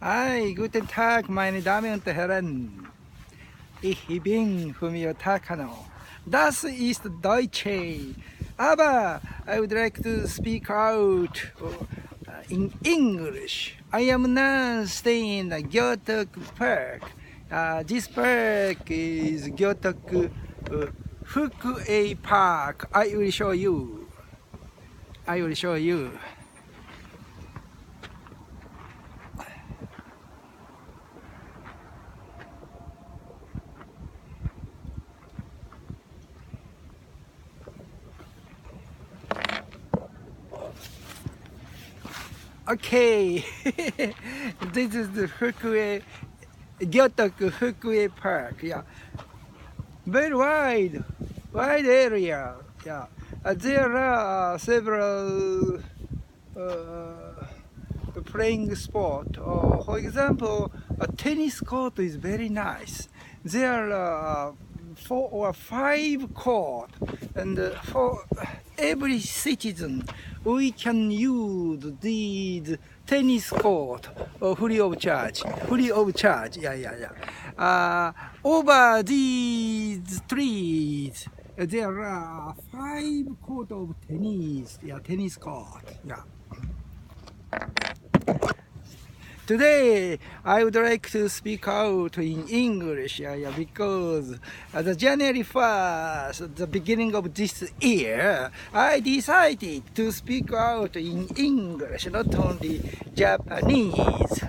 Hi, guten Tag, meine Damen und Herren. Ich bin Fumio Takano. Das ist Deutsche. Aber I would like to speak out in English. I am now staying in Gyotok Park. This park is Gyotok Fukue Park. I will show you. Okay, this is the Gyotok Fukue Park. Yeah, very wide area. Yeah, there are several playing sport. For example, a tennis court is very nice. There are 4 or 5 courts, and for every citizen, we can use these tennis court free of charge. Over these trees, there are 5 court of tennis court. Yeah. Today, I would like to speak out in English, because the January 1st, the beginning of this year, I decided to speak out in English, not only Japanese,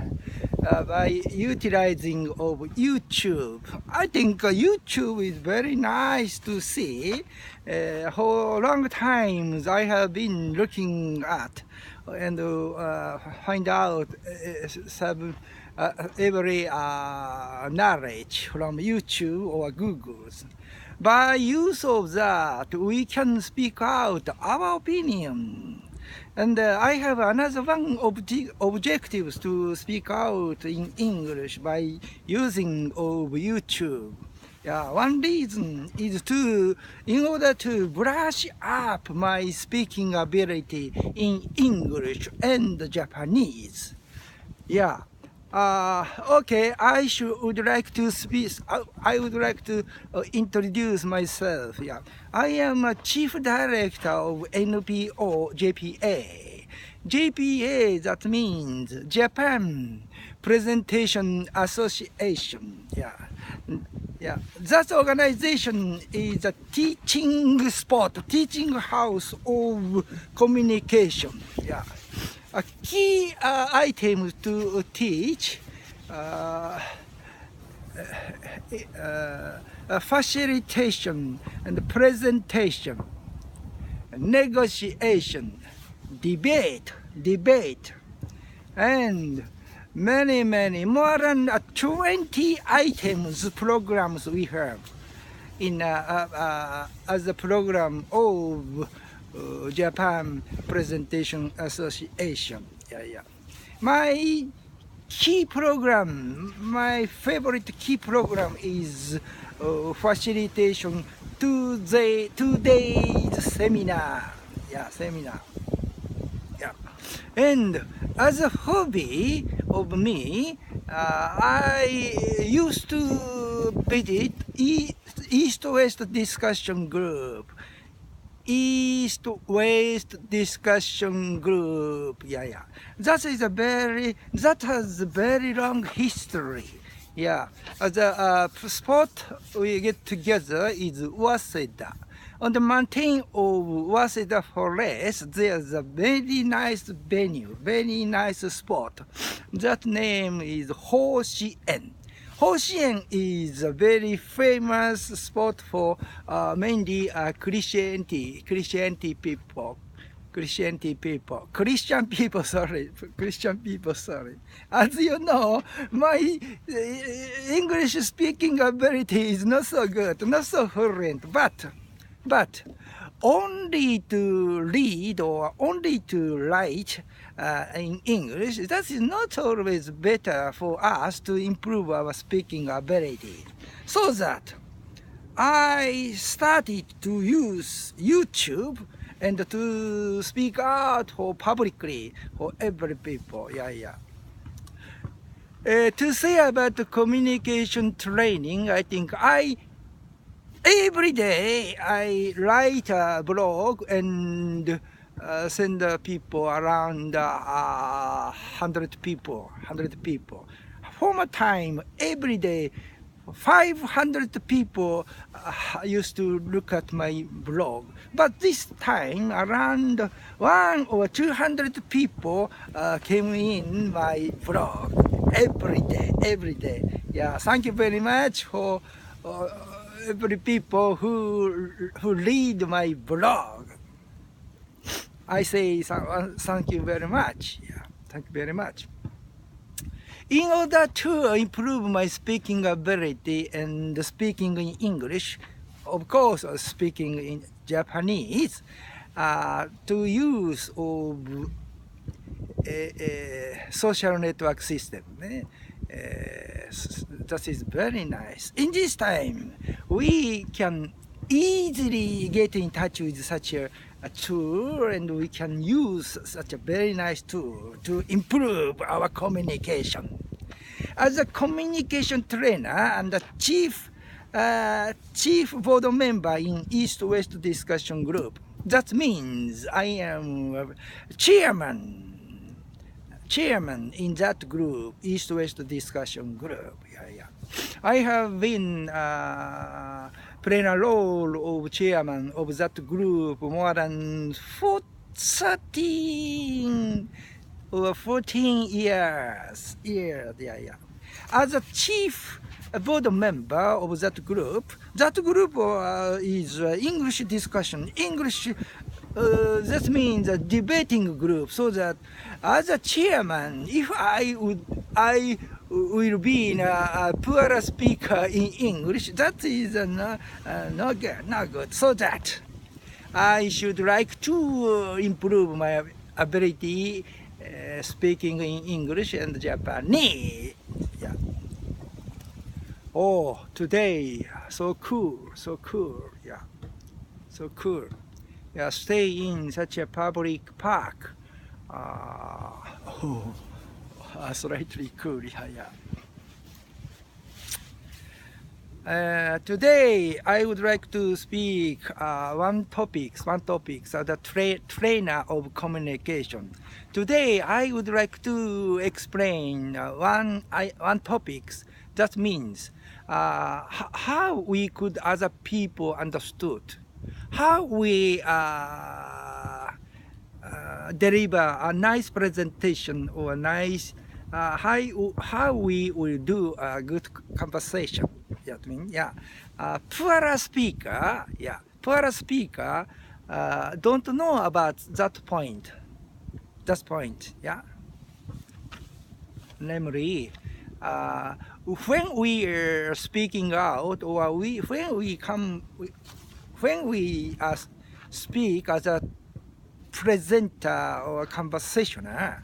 by utilizing of YouTube. I think YouTube is very nice to see. For a long time, I have been looking at and find out some every knowledge from YouTube or Google. By use of that, we can speak out our opinion. And I have another one objectives to speak out in English by using of YouTube. Yeah, one reason is in order to brush up my speaking ability in English and Japanese. Yeah. Okay, I would like to speak. I would like to introduce myself. Yeah, I am a chief director of NPO JPA. JPA, that means Japan Presentation Association. Yeah, that organization is a teaching house of communication. Yeah, a key item to teach, facilitation and presentation, negotiation, debate, and many more than 20 items programs we have in as a program of Japan Presentation Association. My favorite key program is facilitation 2 days seminar. And as a hobby of me, I used to visit East-West discussion group. That has a very long history. Yeah, the spot we get together is Waseda. On the mountain of Waseda Forest, there's a very nice venue, very nice spot. That name is Hoshien. Hoshien is a very famous spot for mainly Christian people. Christian people, sorry. As you know, my English speaking ability is not so good, not so fluent, but only to read or only to write in English, that is not always better for us to improve our speaking ability. So that I started to use YouTube and to speak out for publicly for every people. To say about the communication training, I think every day I write a blog and send people around 100 people. Former time, every day, 500 people used to look at my blog. But this time, around 100 or 200 people came in my blog every day. Yeah, thank you very much for every people who read my blog. I say thank you very much. Yeah, thank you very much. In order to improve my speaking ability and speaking in English, of course, speaking in Japanese, to use of a social network system. That is very nice. In this time, we can easily get in touch with such a tool, and we can use such a very nice tool to improve our communication. As a communication trainer and a chief board member in East-West discussion group, that means I am chairman in that group, East-West discussion group. Yeah. I have been playing a role of chairman of that group more than 13 or 14 years. Yeah. As a chief board member of that group is English discussion. That means a debating group. So that as a chairman, if I will be a poor speaker in English, that is not good. So that I should like to improve my ability speaking in English and Japanese. Yeah. Oh, today, so cool. Yeah, so cool. Yeah, stay in such a public park. Slightly cool. Yeah. Today, I would like to speak one topic, the trainer of communication. Today, I would like to explain one topic. That means how we could other people understood, how we deliver a nice presentation or nice how we will do a good conversation. Poor speaker don't know about that point. Namely, when we are speaking out, or when we speak as a presenter or conversationer,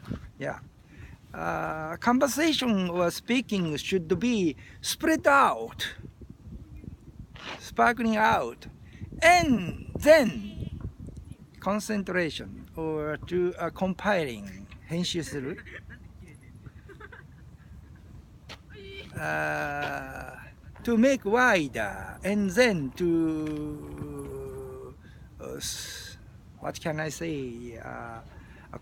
conversation or speaking should be spread out, sparkling out, and then concentration or to compiling, 編集する。To make wider, and then to what can I say?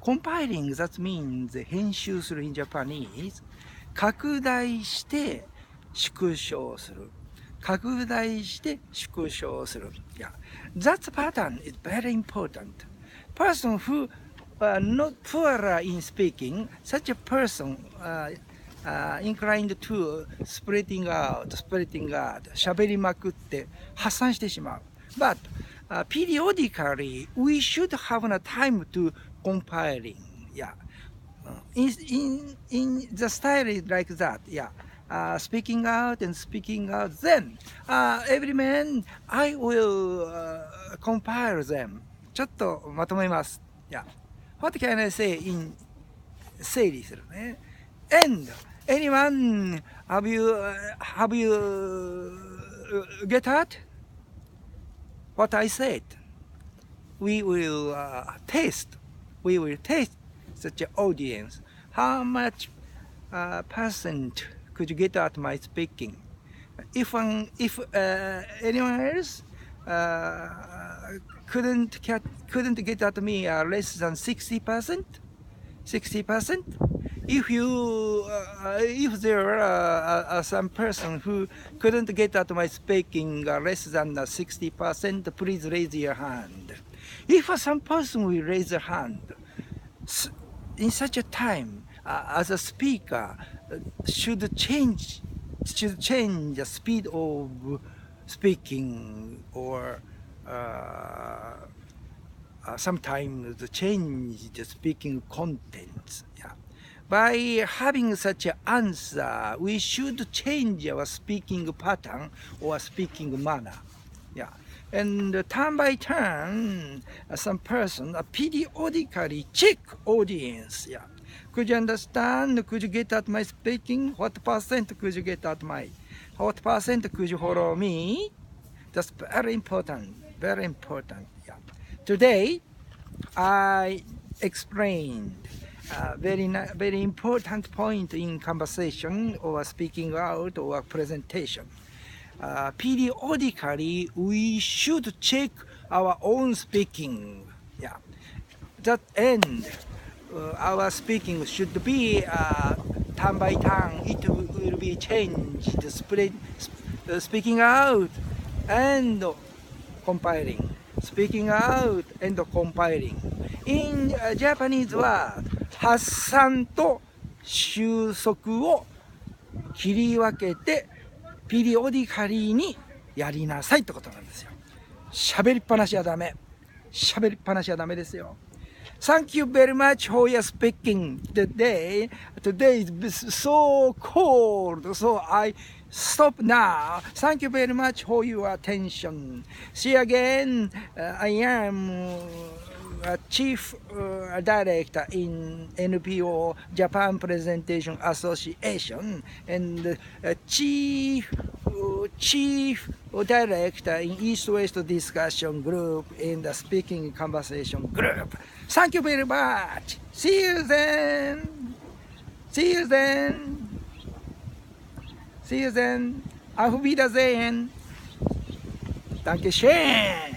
Compiling, that means 編集する in Japanese. 拡大して縮小する。Yeah. That pattern is very important. Person who not poor in speaking, such a person inclined to spreading out, 喋りまくって発散してしまう。But periodically, we should have a time to compiling. Yeah. In the style is like that. Yeah. Speaking out. Then every man, I will compile them. ちょっとまとめます。Yeah. What can I say in 整理するね。And anyone, have you get that? What I said? We will taste such an audience. How much percent could you get out my speaking? If anyone else couldn't get at me less than 60%, 60%. If there are some person who couldn't get at my speaking less than 60%, please raise your hand. If some person will raise their hand, in such a time, as a speaker, should change the speed of speaking, or sometimes change the speaking contents. Yeah. By having such an answer, we should change our speaking pattern or speaking manner. Yeah. And turn by turn, some person periodically check audience. Yeah. Could you understand? Could you get at my speaking? What percent could you get at my? What percent could you follow me? That's very important. Very important. Yeah. Today, I explained a very important point in conversation or speaking out or presentation. Periodically, we should check our own speaking. Yeah. That end, our speaking should be turn by turn. It will be changed. Speaking out and compiling. Speaking out and compiling. In Japanese は発散と収束を切り分けてピリオディカリーにやりなさいってことなんですよ。喋りっぱなしはダメ。喋りっぱなしはダメですよ。Thank you very much for your speaking today. Today is so cold, so I stop now. Thank you very much for your attention. See you again. I am a Chief Director in NPO Japan Presentation Association and Chief Director in East-West Discussion Group in the Speaking Conversation Group. Thank you very much. See you then. See you then. See you then. Auf Wiedersehen. Dankeschön.